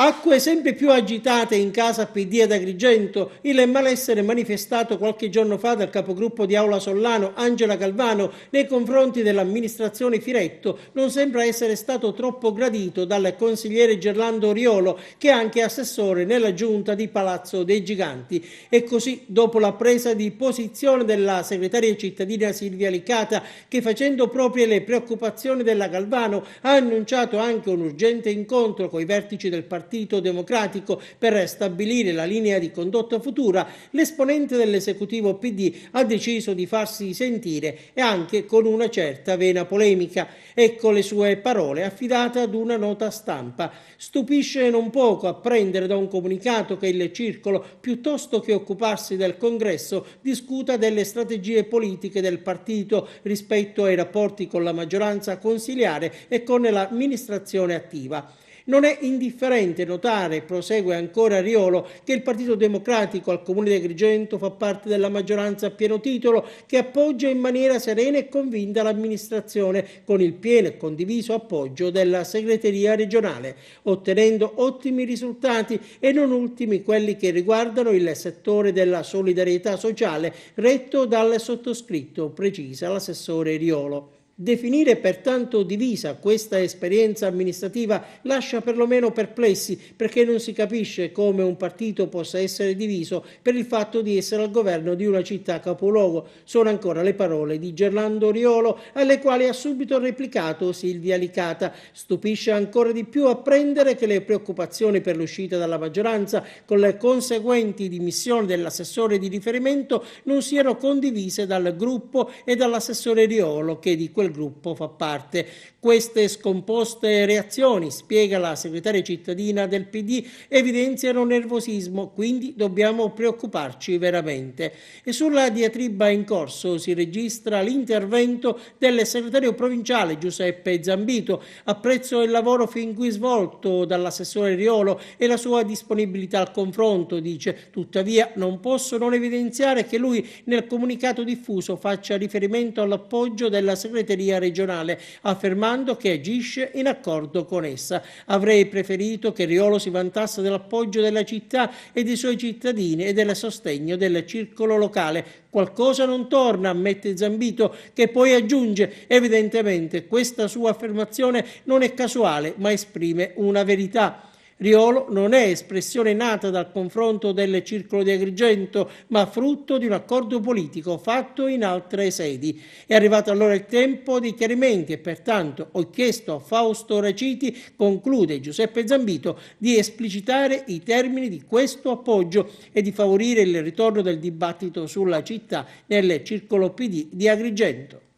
Acque sempre più agitate in casa PD ad Agrigento, il malessere manifestato qualche giorno fa dal capogruppo di Aula Sollano, Angela Galvano, nei confronti dell'amministrazione Firetto non sembra essere stato troppo gradito dal consigliere Gerlando Riolo, che è anche assessore nella giunta di Palazzo dei Giganti. E così, dopo la presa di posizione della segretaria cittadina Silvia Licata, che facendo proprie le preoccupazioni della Galvano ha annunciato anche un urgente incontro con i vertici del Partito Democratico per stabilire la linea di condotta futura, l'esponente dell'esecutivo PD ha deciso di farsi sentire e anche con una certa vena polemica. Ecco le sue parole affidate ad una nota stampa. Stupisce non poco apprendere da un comunicato che il circolo, piuttosto che occuparsi del congresso, discuta delle strategie politiche del partito rispetto ai rapporti con la maggioranza consiliare e con l'amministrazione attiva. Non è indifferente notare, prosegue ancora Riolo, che il Partito Democratico al Comune di Agrigento fa parte della maggioranza a pieno titolo che appoggia in maniera serena e convinta l'amministrazione con il pieno e condiviso appoggio della segreteria regionale, ottenendo ottimi risultati e non ultimi quelli che riguardano il settore della solidarietà sociale retto dal sottoscritto, precisa l'assessore Riolo. Definire pertanto divisa questa esperienza amministrativa lascia perlomeno perplessi, perché non si capisce come un partito possa essere diviso per il fatto di essere al governo di una città capoluogo. Sono ancora le parole di Gerlando Riolo, alle quali ha subito replicato Silvia Licata. Stupisce ancora di più apprendere che le preoccupazioni per l'uscita dalla maggioranza con le conseguenti dimissioni dell'assessore di riferimento non siano condivise dal gruppo e dall'assessore Riolo, che di quel gruppo fa parte. Queste scomposte reazioni, spiega la segretaria cittadina del PD, evidenziano nervosismo, quindi dobbiamo preoccuparci veramente. E sulla diatriba in corso si registra l'intervento del segretario provinciale Giuseppe Zambito. Apprezzo il lavoro fin qui svolto dall'assessore Riolo e la sua disponibilità al confronto, dice. Tuttavia non posso non evidenziare che lui nel comunicato diffuso faccia riferimento all'appoggio della segreteria regionale, affermando che agisce in accordo con essa. Avrei preferito che Riolo si vantasse dell'appoggio della città e dei suoi cittadini e del sostegno del circolo locale. Qualcosa non torna, ammette Zambito, che poi aggiunge: evidentemente questa sua affermazione non è casuale, ma esprime una verità. Riolo non è espressione nata dal confronto del circolo di Agrigento, ma frutto di un accordo politico fatto in altre sedi. È arrivato allora il tempo di chiarimenti e pertanto ho chiesto a Fausto Raciti, conclude Giuseppe Zambito, di esplicitare i termini di questo appoggio e di favorire il ritorno del dibattito sulla città nel circolo PD di Agrigento.